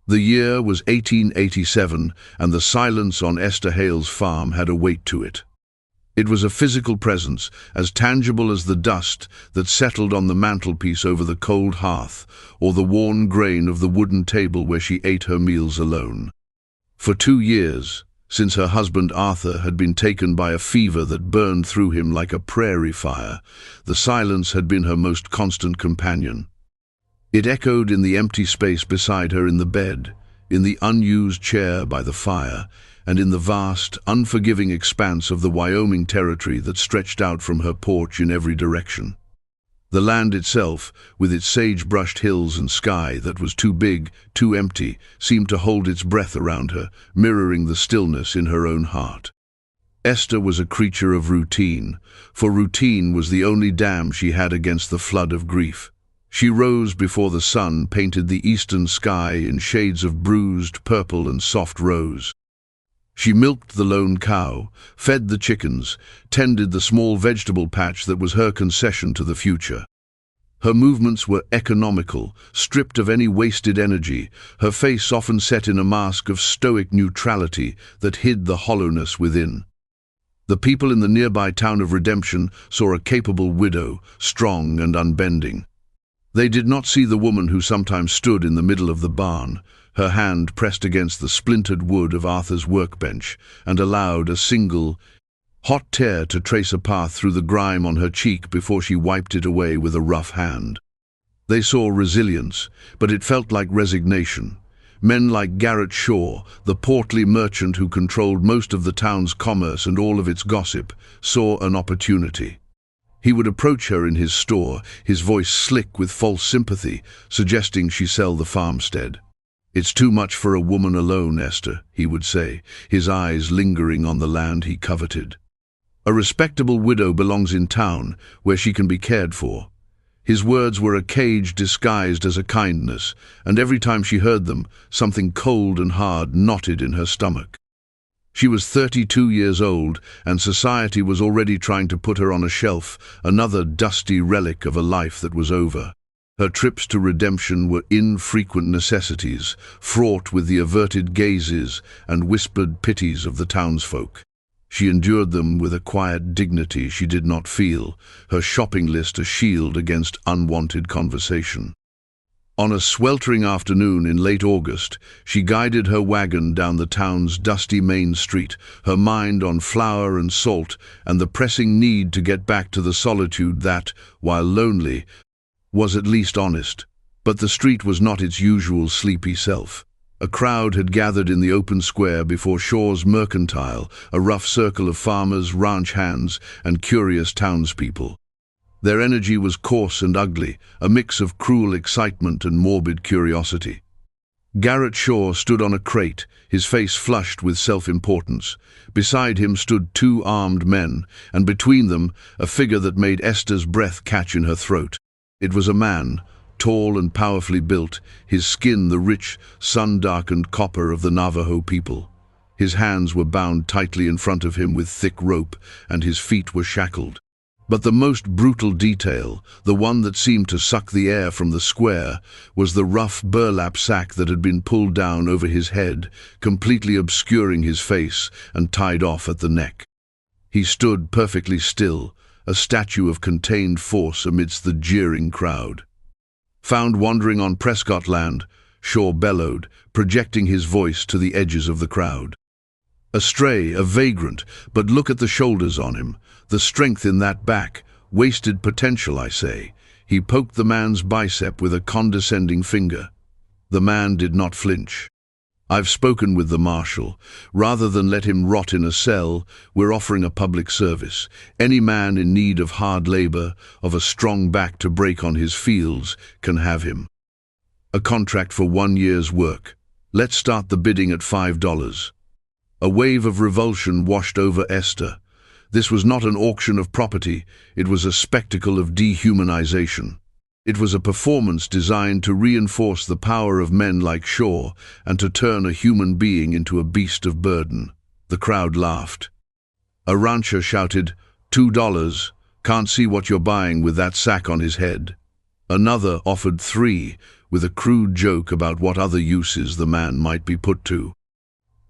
The year was 1887, and the silence on Esther Hale's farm had a weight to it. It was a physical presence, as tangible as the dust that settled on the mantelpiece over the cold hearth, or the worn grain of the wooden table where she ate her meals alone. For 2 years, since her husband Arthur had been taken by a fever that burned through him like a prairie fire, the silence had been her most constant companion. It echoed in the empty space beside her in the bed, in the unused chair by the fire, and in the vast, unforgiving expanse of the Wyoming territory that stretched out from her porch in every direction. The land itself, with its sage-brushed hills and sky that was too big, too empty, seemed to hold its breath around her, mirroring the stillness in her own heart. Esther was a creature of routine, for routine was the only dam she had against the flood of grief. She rose before the sun painted the eastern sky in shades of bruised purple and soft rose. She milked the lone cow, fed the chickens, tended the small vegetable patch that was her concession to the future. Her movements were economical, stripped of any wasted energy, her face often set in a mask of stoic neutrality that hid the hollowness within. The people in the nearby town of Redemption saw a capable widow, strong and unbending. They did not see the woman who sometimes stood in the middle of the barn, her hand pressed against the splintered wood of Arthur's workbench, and allowed a single, hot tear to trace a path through the grime on her cheek before she wiped it away with a rough hand. They saw resilience, but it felt like resignation. Men like Garrett Shaw, the portly merchant who controlled most of the town's commerce and all of its gossip, saw an opportunity. He would approach her in his store, his voice slick with false sympathy, suggesting she sell the farmstead. "It's too much for a woman alone, Esther," he would say, his eyes lingering on the land he coveted. "A respectable widow belongs in town, where she can be cared for." His words were a cage disguised as a kindness, and every time she heard them, something cold and hard knotted in her stomach. She was 32 years old, and society was already trying to put her on a shelf, another dusty relic of a life that was over. Her trips to Redemption were infrequent necessities, fraught with the averted gazes and whispered pities of the townsfolk. She endured them with a quiet dignity she did not feel, her shopping list a shield against unwanted conversation. On a sweltering afternoon in late August, she guided her wagon down the town's dusty main street, her mind on flour and salt and the pressing need to get back to the solitude that, while lonely, was at least honest. But the street was not its usual sleepy self. A crowd had gathered in the open square before Shaw's Mercantile, a rough circle of farmers, ranch hands, and curious townspeople. Their energy was coarse and ugly, a mix of cruel excitement and morbid curiosity. Garrett Shaw stood on a crate, his face flushed with self-importance. Beside him stood 2 armed men, and between them a figure that made Esther's breath catch in her throat. It was a man, tall and powerfully built, his skin the rich, sun-darkened copper of the Navajo people. His hands were bound tightly in front of him with thick rope, and his feet were shackled. But the most brutal detail, the one that seemed to suck the air from the square, was the rough burlap sack that had been pulled down over his head, completely obscuring his face and tied off at the neck. He stood perfectly still, a statue of contained force amidst the jeering crowd. "Found wandering on Prescott land," Shaw bellowed, projecting his voice to the edges of the crowd. "A stray, a vagrant, but look at the shoulders on him, the strength in that back, wasted potential, I say." He poked the man's bicep with a condescending finger. The man did not flinch. "I've spoken with the marshal. Rather than let him rot in a cell, we're offering a public service. Any man in need of hard labor, of a strong back to break on his fields, can have him. A contract for 1 year's work. Let's start the bidding at $5. A wave of revulsion washed over Esther. This was not an auction of property, it was a spectacle of dehumanization. It was a performance designed to reinforce the power of men like Shaw and to turn a human being into a beast of burden. The crowd laughed. A rancher shouted, $2, can't see what you're buying with that sack on his head. Another offered $3, with a crude joke about what other uses the man might be put to.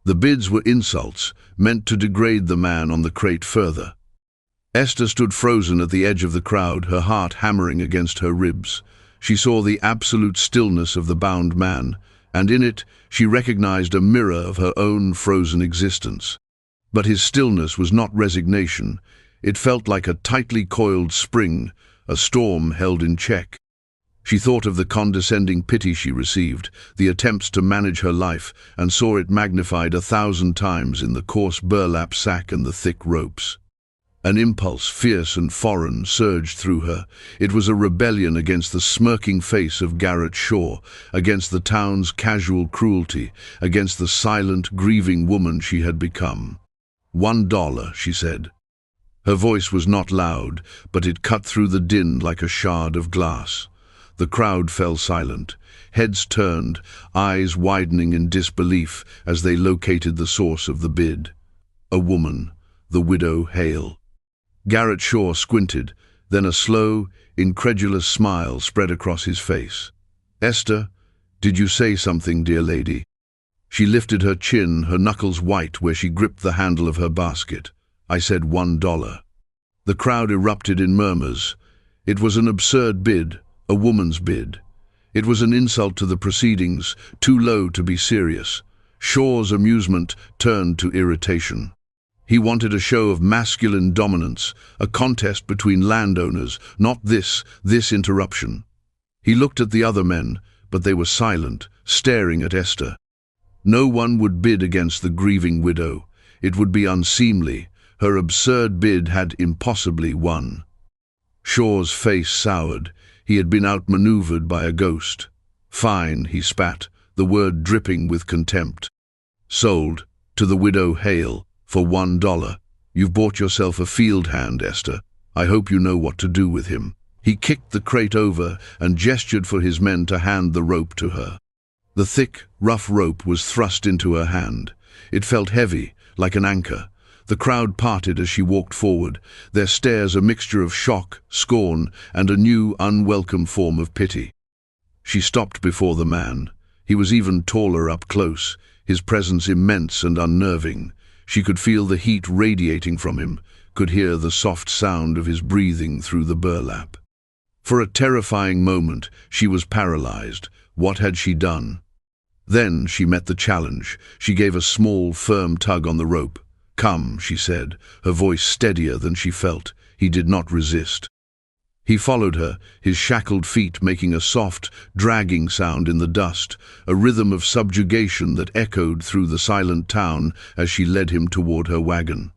The bids were insults, meant to degrade the man on the crate further. Esther stood frozen at the edge of the crowd, her heart hammering against her ribs. She saw the absolute stillness of the bound man, and in it she recognized a mirror of her own frozen existence. But his stillness was not resignation. It felt like a tightly coiled spring, a storm held in check. She thought of the condescending pity she received, the attempts to manage her life, and saw it magnified 1,000 times in the coarse burlap sack and the thick ropes. An impulse, fierce and foreign, surged through her. It was a rebellion against the smirking face of Garrett Shaw, against the town's casual cruelty, against the silent, grieving woman she had become. $1, she said. Her voice was not loud, but it cut through the din like a shard of glass. The crowd fell silent, heads turned, eyes widening in disbelief as they located the source of the bid. A woman, the widow Hale. Garrett Shaw squinted, then a slow, incredulous smile spread across his face. "Esther, did you say something, dear lady?" She lifted her chin, her knuckles white where she gripped the handle of her basket. "I said $1. The crowd erupted in murmurs. It was an absurd bid, a woman's bid. It was an insult to the proceedings, too low to be serious. Shaw's amusement turned to irritation. He wanted a show of masculine dominance, a contest between landowners, not this interruption. He looked at the other men, but they were silent, staring at Esther. No one would bid against the grieving widow. It would be unseemly. Her absurd bid had impossibly won. Shaw's face soured. He had been outmaneuvered by a ghost. "Fine," he spat, the word dripping with contempt. "Sold, to the widow Hale, for $1. You've bought yourself a field hand, Esther. I hope you know what to do with him." He kicked the crate over and gestured for his men to hand the rope to her. The thick, rough rope was thrust into her hand. It felt heavy, like an anchor. The crowd parted as she walked forward, their stares a mixture of shock, scorn, and a new, unwelcome form of pity. She stopped before the man. He was even taller up close, his presence immense and unnerving. She could feel the heat radiating from him, could hear the soft sound of his breathing through the burlap. For a terrifying moment, she was paralyzed. What had she done? Then she met the challenge. She gave a small, firm tug on the rope. "Come," she said, her voice steadier than she felt. He did not resist. He followed her, his shackled feet making a soft, dragging sound in the dust, a rhythm of subjugation that echoed through the silent town as she led him toward her wagon.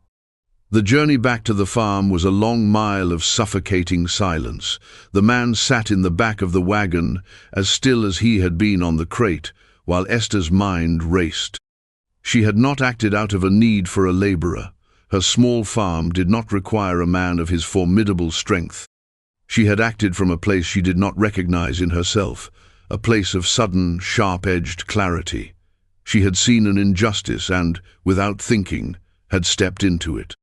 The journey back to the farm was a long mile of suffocating silence. The man sat in the back of the wagon, as still as he had been on the crate, while Esther's mind raced. She had not acted out of a need for a laborer. Her small farm did not require a man of his formidable strength. She had acted from a place she did not recognize in herself, a place of sudden, sharp-edged clarity. She had seen an injustice and, without thinking, had stepped into it.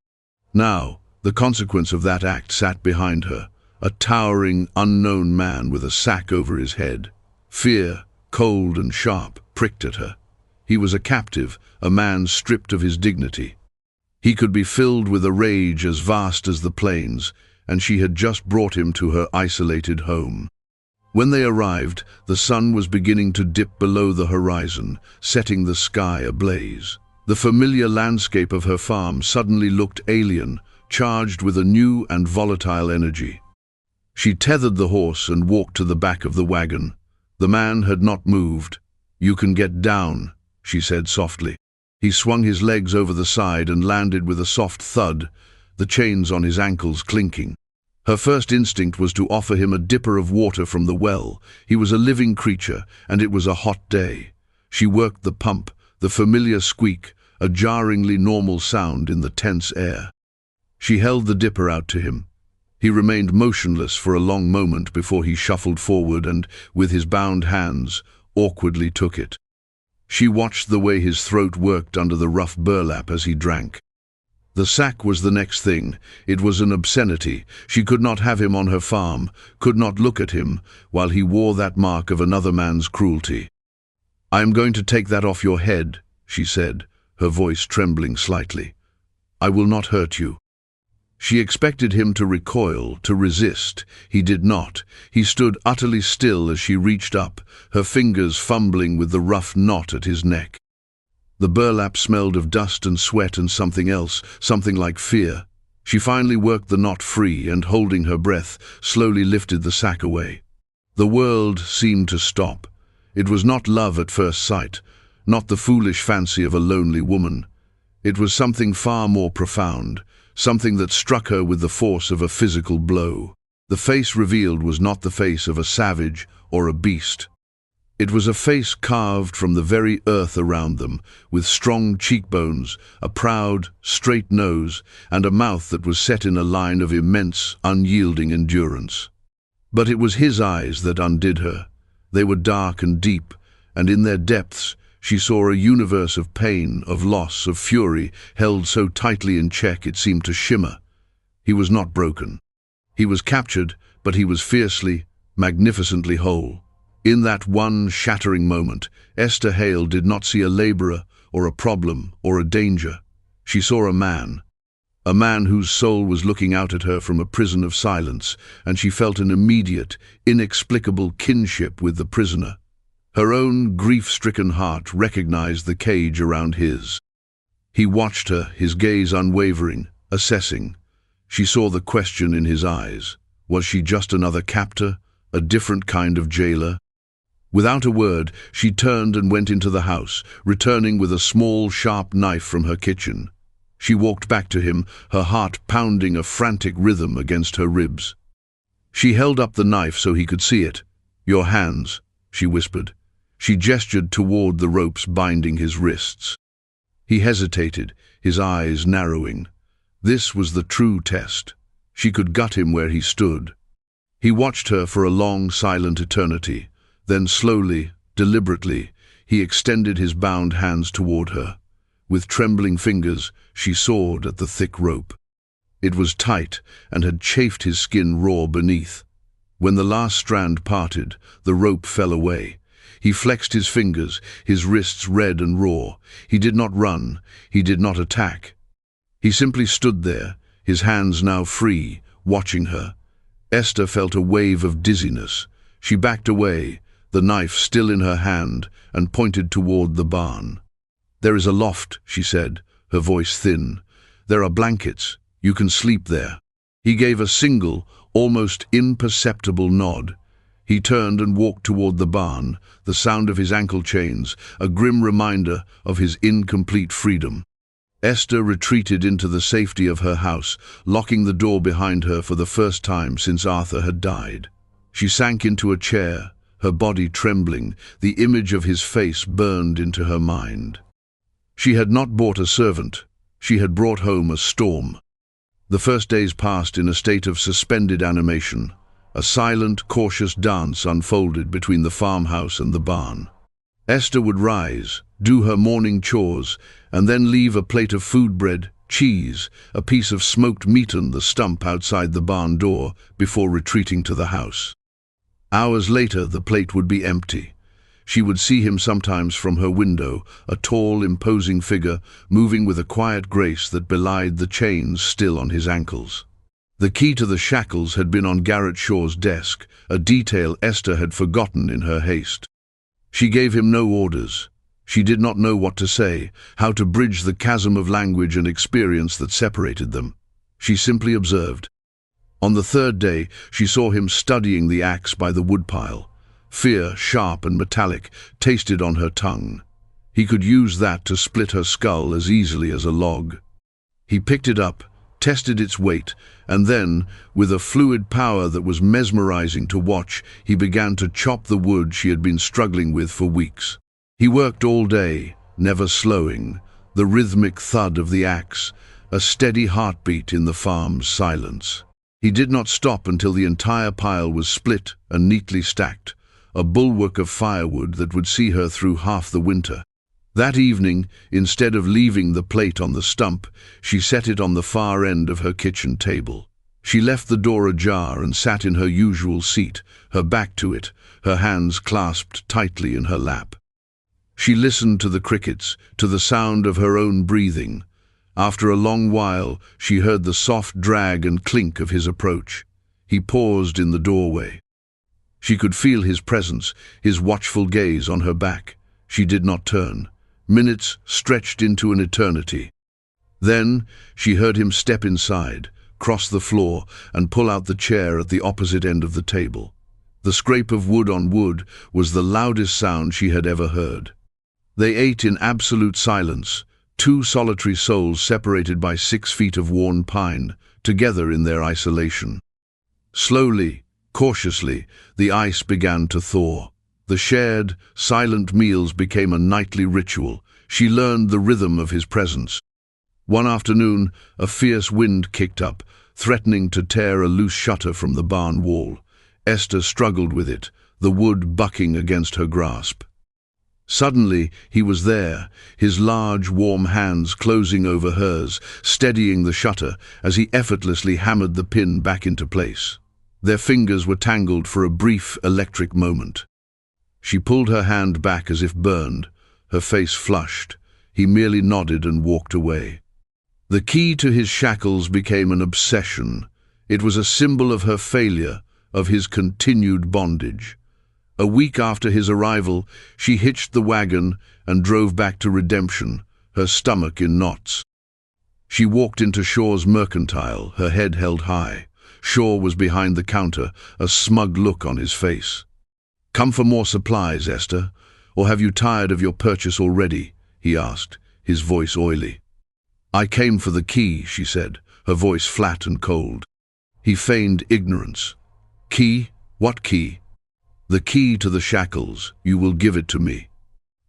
Now, the consequence of that act sat behind her, a towering, unknown man with a sack over his head. Fear, cold and sharp, pricked at her. He was a captive, a man stripped of his dignity. He could be filled with a rage as vast as the plains, and she had just brought him to her isolated home. When they arrived, the sun was beginning to dip below the horizon, setting the sky ablaze. The familiar landscape of her farm suddenly looked alien, charged with a new and volatile energy. She tethered the horse and walked to the back of the wagon. The man had not moved. "You can get down," she said softly. He swung his legs over the side and landed with a soft thud, the chains on his ankles clinking. Her first instinct was to offer him a dipper of water from the well. He was a living creature, and it was a hot day. She worked the pump, the familiar squeak, a jarringly normal sound in the tense air. She held the dipper out to him. He remained motionless for a long moment before he shuffled forward and, with his bound hands, awkwardly took it. She watched the way his throat worked under the rough burlap as he drank. The sack was the next thing. It was an obscenity. She could not have him on her farm, could not look at him, while he wore that mark of another man's cruelty. "I am going to take that off your head," she said, her voice trembling slightly. "I will not hurt you." She expected him to recoil, to resist. He did not. He stood utterly still as she reached up, her fingers fumbling with the rough knot at his neck. The burlap smelled of dust and sweat and something else, something like fear. She finally worked the knot free and, holding her breath, slowly lifted the sack away. The world seemed to stop. It was not love at first sight, not the foolish fancy of a lonely woman. It was something far more profound, something that struck her with the force of a physical blow. The face revealed was not the face of a savage or a beast. It was a face carved from the very earth around them, with strong cheekbones, a proud, straight nose, and a mouth that was set in a line of immense, unyielding endurance. But it was his eyes that undid her. They were dark and deep, and in their depths she saw a universe of pain, of loss, of fury, held so tightly in check it seemed to shimmer. He was not broken. He was captured, but he was fiercely, magnificently whole. In that one shattering moment, Esther Hale did not see a laborer or a problem or a danger. She saw a man whose soul was looking out at her from a prison of silence, and she felt an immediate, inexplicable kinship with the prisoner. Her own grief-stricken heart recognized the cage around his. He watched her, his gaze unwavering, assessing. She saw the question in his eyes. Was she just another captor, a different kind of jailer? Without a word, she turned and went into the house, returning with a small, sharp knife from her kitchen. She walked back to him, her heart pounding a frantic rhythm against her ribs. She held up the knife so he could see it. "Your hands," she whispered. She gestured toward the ropes binding his wrists. He hesitated, his eyes narrowing. This was the true test. She could gut him where he stood. He watched her for a long, silent eternity. Then slowly, deliberately, he extended his bound hands toward her. With trembling fingers, she sawed at the thick rope. It was tight and had chafed his skin raw beneath. When the last strand parted, the rope fell away. He flexed his fingers, his wrists red and raw. He did not run. He did not attack. He simply stood there, his hands now free, watching her. Esther felt a wave of dizziness. She backed away, the knife still in her hand, and pointed toward the barn. "There is a loft," she said, her voice thin. "There are blankets. You can sleep there." He gave a single, almost imperceptible nod. He turned and walked toward the barn, the sound of his ankle chains, a grim reminder of his incomplete freedom. Esther retreated into the safety of her house, locking the door behind her for the first time since Arthur had died. She sank into a chair, her body trembling, the image of his face burned into her mind. She had not bought a servant. She had brought home a storm. The first days passed in a state of suspended animation. A silent, cautious dance unfolded between the farmhouse and the barn. Esther would rise, do her morning chores, and then leave a plate of food bread, cheese, a piece of smoked meat on the stump outside the barn door before retreating to the house. Hours later, the plate would be empty. She would see him sometimes from her window, a tall, imposing figure, moving with a quiet grace that belied the chains still on his ankles. The key to the shackles had been on Garrett Shaw's desk, a detail Esther had forgotten in her haste. She gave him no orders. She did not know what to say, how to bridge the chasm of language and experience that separated them. She simply observed. On the third day, she saw him studying the axe by the woodpile. Fear, sharp and metallic, tasted on her tongue. He could use that to split her skull as easily as a log. He picked it up, tested its weight, and then, with a fluid power that was mesmerizing to watch, he began to chop the wood she had been struggling with for weeks. He worked all day, never slowing, the rhythmic thud of the axe, a steady heartbeat in the farm's silence. He did not stop until the entire pile was split and neatly stacked, a bulwark of firewood that would see her through half the winter. That evening, instead of leaving the plate on the stump, she set it on the far end of her kitchen table. She left the door ajar and sat in her usual seat, her back to it, her hands clasped tightly in her lap. She listened to the crickets, to the sound of her own breathing. After a long while, she heard the soft drag and clink of his approach. He paused in the doorway. She could feel his presence, his watchful gaze on her back. She did not turn. Minutes stretched into an eternity. Then she heard him step inside, cross the floor, and pull out the chair at the opposite end of the table. The scrape of wood on wood was the loudest sound she had ever heard. They ate in absolute silence, two solitary souls separated by 6 feet of worn pine, together in their isolation. Slowly, cautiously, the ice began to thaw. The shared, silent meals became a nightly ritual. She learned the rhythm of his presence. One afternoon, a fierce wind kicked up, threatening to tear a loose shutter from the barn wall. Esther struggled with it, the wood bucking against her grasp. Suddenly, he was there, his large, warm hands closing over hers, steadying the shutter as he effortlessly hammered the pin back into place. Their fingers were tangled for a brief, electric moment. She pulled her hand back as if burned, her face flushed. He merely nodded and walked away. The key to his shackles became an obsession. It was a symbol of her failure, of his continued bondage. A week after his arrival, she hitched the wagon and drove back to Redemption, her stomach in knots. She walked into Shaw's Mercantile, her head held high. Shaw was behind the counter, a smug look on his face. "Come for more supplies, Esther, or have you tired of your purchase already?" he asked, his voice oily. "I came for the key," she said, her voice flat and cold. He feigned ignorance. "Key? What key?" "The key to the shackles. You will give it to me."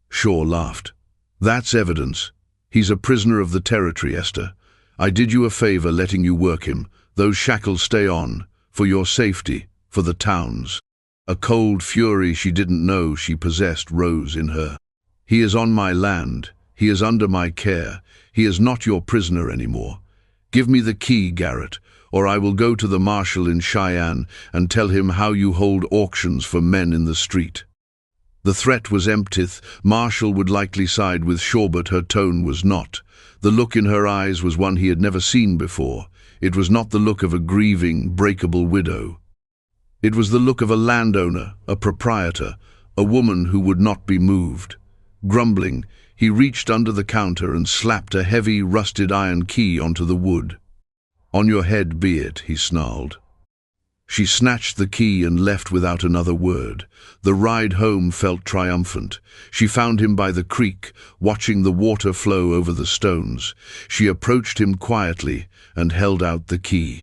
Shaw laughed. "That's evidence. He's a prisoner of the territory, Esther. I did you a favor letting you work him. Those shackles stay on, for your safety, for the town's." A cold fury she didn't know she possessed rose in her. "He is on my land. He is under my care. He is not your prisoner anymore. Give me the key, Garrett, or I will go to the marshal in Cheyenne and tell him how you hold auctions for men in the street." The threat was empty. Marshall would likely side with Shaw, but her tone was not. The look in her eyes was one he had never seen before. It was not the look of a grieving, breakable widow. It was the look of a landowner, a proprietor, a woman who would not be moved. Grumbling, he reached under the counter and slapped a heavy, rusted iron key onto the wood. "On your head be it," he snarled. She snatched the key and left without another word. The ride home felt triumphant. She found him by the creek, watching the water flow over the stones. She approached him quietly and held out the key.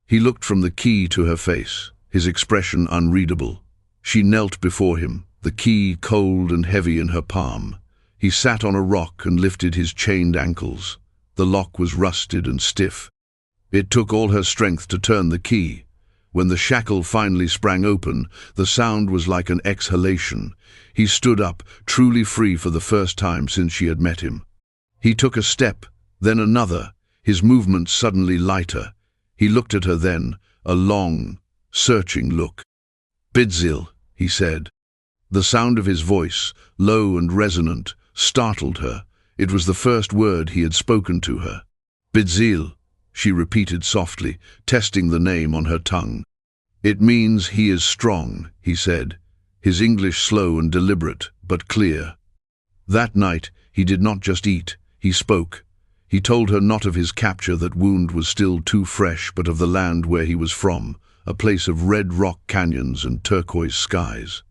He looked from the key to her face, his expression unreadable. She knelt before him, the key cold and heavy in her palm. He sat on a rock and lifted his chained ankles. The lock was rusted and stiff. It took all her strength to turn the key. When the shackle finally sprang open, the sound was like an exhalation. He stood up, truly free for the first time since she had met him. He took a step, then another, his movements suddenly lighter. He looked at her then, a long, searching look. "Bidzil," he said. The sound of his voice, low and resonant, startled her. It was the first word he had spoken to her. "Bidzil," she repeated softly, testing the name on her tongue. "It means he is strong," he said, his English slow and deliberate, but clear. That night, he did not just eat, he spoke. He told her not of his capture, that wound was still too fresh, but of the land where he was from, a place of red rock canyons and turquoise skies.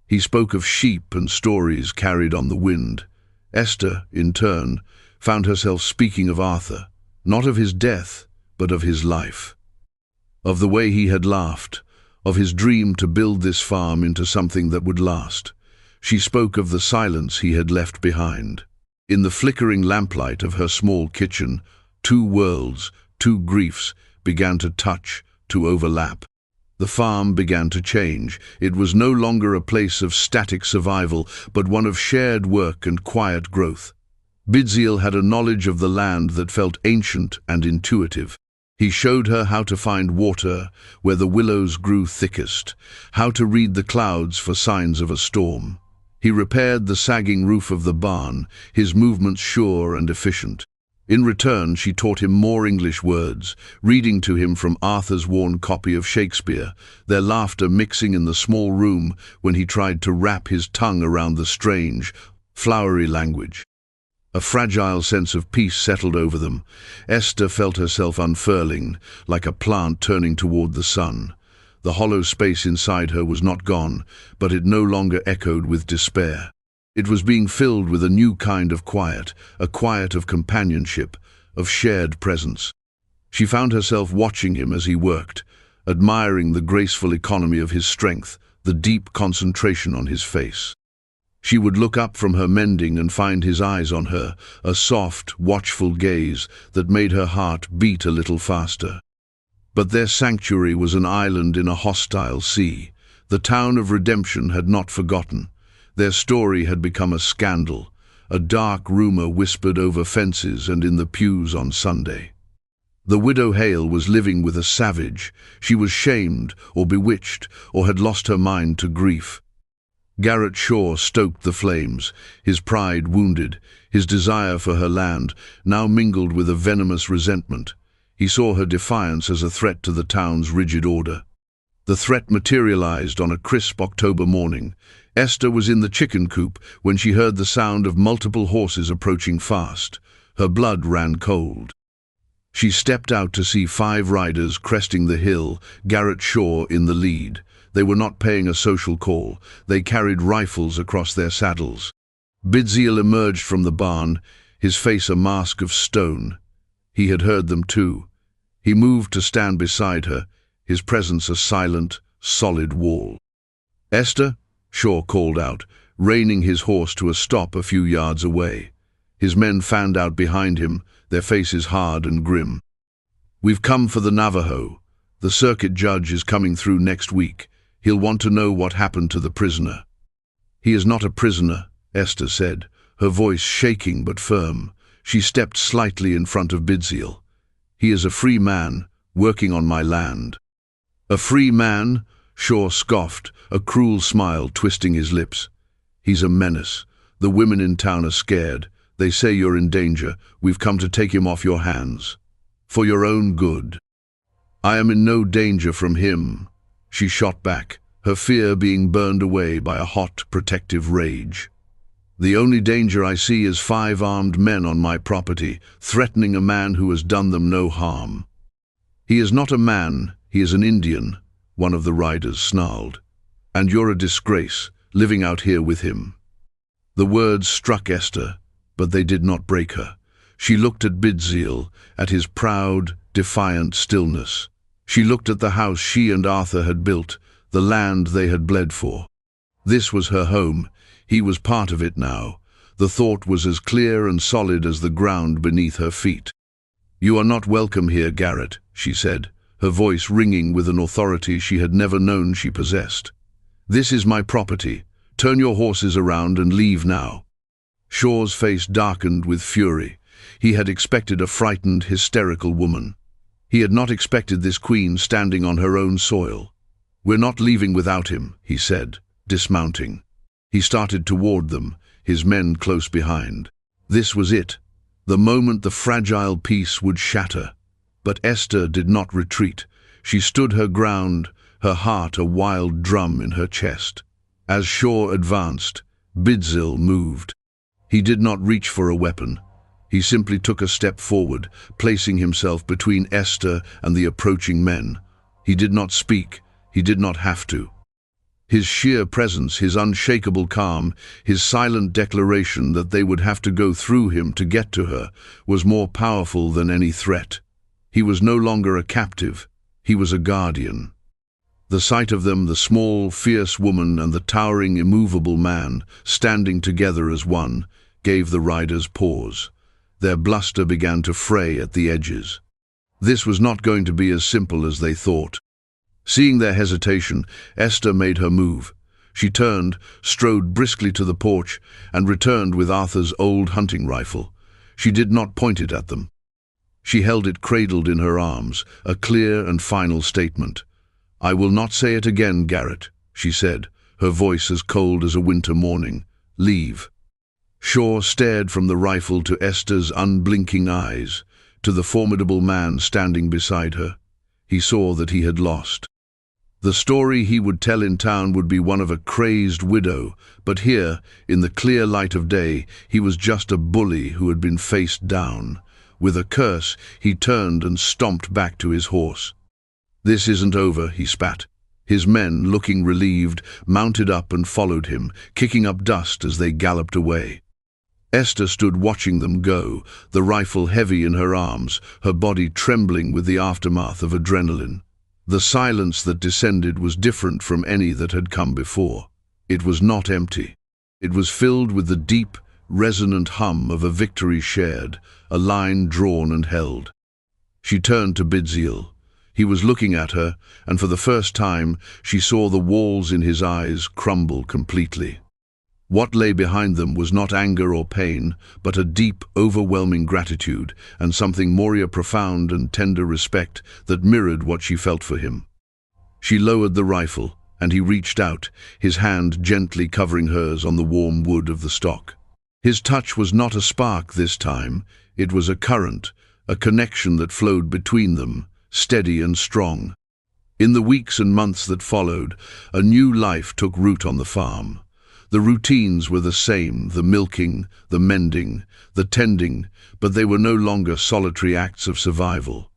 He spoke of sheep and stories carried on the wind. Esther, in turn, found herself speaking of Arthur, not of his death, but of his life. Of the way he had laughed, of his dream to build this farm into something that would last. She spoke of the silence he had left behind. In the flickering lamplight of her small kitchen, two worlds, two griefs, began to touch, to overlap. The farm began to change. It was no longer a place of static survival, but one of shared work and quiet growth. Bidziel had a knowledge of the land that felt ancient and intuitive. He showed her how to find water where the willows grew thickest, how to read the clouds for signs of a storm. He repaired the sagging roof of the barn, his movements sure and efficient. In return, she taught him more English words, reading to him from Arthur's worn copy of Shakespeare, their laughter mixing in the small room when he tried to wrap his tongue around the strange, flowery language. A fragile sense of peace settled over them. Esther felt herself unfurling, like a plant turning toward the sun. The hollow space inside her was not gone, but it no longer echoed with despair. It was being filled with a new kind of quiet, a quiet of companionship, of shared presence. She found herself watching him as he worked, admiring the graceful economy of his strength, the deep concentration on his face. She would look up from her mending and find his eyes on her, a soft, watchful gaze that made her heart beat a little faster. But their sanctuary was an island in a hostile sea. The town of redemption had not forgotten. Their story had become a scandal, a dark rumor whispered over fences and in the pews on Sunday. The widow Hale was living with a savage. She was shamed or bewitched or had lost her mind to grief. Garrett Shaw stoked the flames, his pride wounded, his desire for her land now mingled with a venomous resentment. He saw her defiance as a threat to the town's rigid order. The threat materialized on a crisp October morning. Esther was in the chicken coop when she heard the sound of multiple horses approaching fast. Her blood ran cold. She stepped out to see 5 riders cresting the hill, Garrett Shaw in the lead. They were not paying a social call. They carried rifles across their saddles. Bidziel emerged from the barn, his face a mask of stone. He had heard them too. He moved to stand beside her, his presence a silent, solid wall. "Esther," Shaw called out, reining his horse to a stop a few yards away. His men fanned out behind him, their faces hard and grim. "We've come for the Navajo. The circuit judge is coming through next week. He'll want to know what happened to the prisoner." "He is not a prisoner," Esther said, her voice shaking but firm. She stepped slightly in front of Bidziel. "He is a free man, working on my land." "A free man?" Shaw scoffed, a cruel smile twisting his lips. "He's a menace. The women in town are scared. They say you're in danger. We've come to take him off your hands. For your own good." "I am in no danger from him," she shot back, her fear being burned away by a hot, protective rage. "The only danger I see is 5 armed men on my property, threatening a man who has done them no harm." "He is not a man, he is an Indian," one of the riders snarled. "And you're a disgrace, living out here with him." The words struck Esther, but they did not break her. She looked at Bidziel, at his proud, defiant stillness. She looked at the house she and Arthur had built, the land they had bled for. This was her home. He was part of it now. The thought was as clear and solid as the ground beneath her feet. "You are not welcome here, Garrett," she said, her voice ringing with an authority she had never known she possessed. "This is my property. Turn your horses around and leave now." Shaw's face darkened with fury. He had expected a frightened, hysterical woman. He had not expected this queen standing on her own soil. "We're not leaving without him," he said, dismounting. He started toward them, his men close behind. This was it, the moment the fragile peace would shatter. But Esther did not retreat. She stood her ground, her heart a wild drum in her chest. As Shaw advanced, Bidziel moved. He did not reach for a weapon. He simply took a step forward, placing himself between Esther and the approaching men. He did not speak. He did not have to. His sheer presence, his unshakable calm, his silent declaration that they would have to go through him to get to her, was more powerful than any threat. He was no longer a captive. He was a guardian. The sight of them, the small, fierce woman and the towering, immovable man, standing together as one, gave the riders pause. Their bluster began to fray at the edges. This was not going to be as simple as they thought. Seeing their hesitation, Esther made her move. She turned, strode briskly to the porch, and returned with Arthur's old hunting rifle. She did not point it at them. She held it cradled in her arms, a clear and final statement. "I will not say it again, Garrett," she said, her voice as cold as a winter morning. "Leave." Shaw stared from the rifle to Esther's unblinking eyes, to the formidable man standing beside her. He saw that he had lost. The story he would tell in town would be one of a crazed widow, but here, in the clear light of day, he was just a bully who had been faced down. With a curse, he turned and stomped back to his horse. "This isn't over," he spat. His men, looking relieved, mounted up and followed him, kicking up dust as they galloped away. Esther stood watching them go, the rifle heavy in her arms, her body trembling with the aftermath of adrenaline. The silence that descended was different from any that had come before. It was not empty. It was filled with the deep, resonant hum of a victory shared, a line drawn and held. She turned to Bidziel. He was looking at her, and for the first time she saw the walls in his eyes crumble completely. What lay behind them was not anger or pain, but a deep, overwhelming gratitude, and something more profound and tender respect that mirrored what she felt for him. She lowered the rifle, and he reached out, his hand gently covering hers on the warm wood of the stock. His touch was not a spark this time, it was a current, a connection that flowed between them, steady and strong. In the weeks and months that followed, a new life took root on the farm. The routines were the same, the milking, the mending, the tending, but they were no longer solitary acts of survival.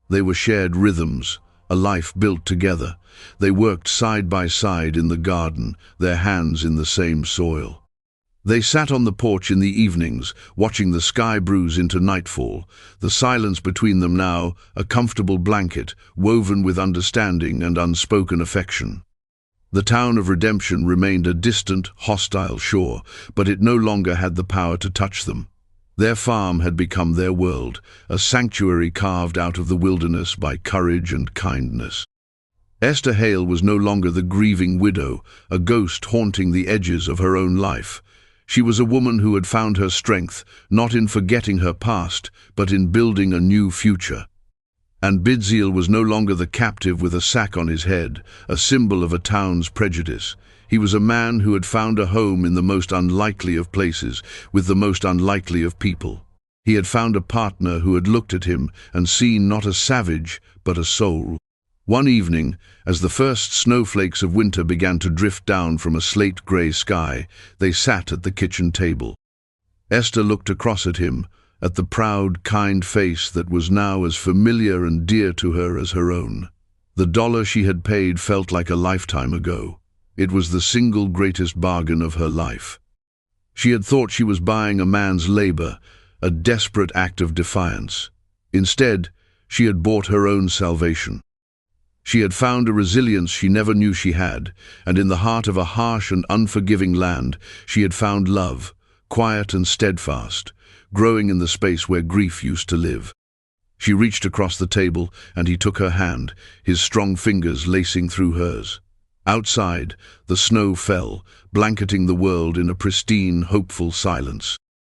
They were shared rhythms, a life built together. They worked side by side in the garden, their hands in the same soil. They sat on the porch in the evenings, watching the sky bruise into nightfall, the silence between them now a comfortable blanket, woven with understanding and unspoken affection. The town of Redemption remained a distant, hostile shore, but it no longer had the power to touch them. Their farm had become their world, a sanctuary carved out of the wilderness by courage and kindness. Esther Hale was no longer the grieving widow, a ghost haunting the edges of her own life. She was a woman who had found her strength, not in forgetting her past, but in building a new future. And Bidziel was no longer the captive with a sack on his head, a symbol of a town's prejudice. He was a man who had found a home in the most unlikely of places, with the most unlikely of people. He had found a partner who had looked at him and seen not a savage, but a soul. One evening, as the first snowflakes of winter began to drift down from a slate-grey sky, they sat at the kitchen table. Esther looked across at him, at the proud, kind face that was now as familiar and dear to her as her own. The dollar she had paid felt like a lifetime ago. It was the single greatest bargain of her life. She had thought she was buying a man's labor, a desperate act of defiance. Instead, she had bought her own salvation. She had found a resilience she never knew she had, and in the heart of a harsh and unforgiving land, she had found love, quiet and steadfast, growing in the space where grief used to live. She reached across the table, and he took her hand, his strong fingers lacing through hers. Outside, the snow fell, blanketing the world in a pristine, hopeful silence.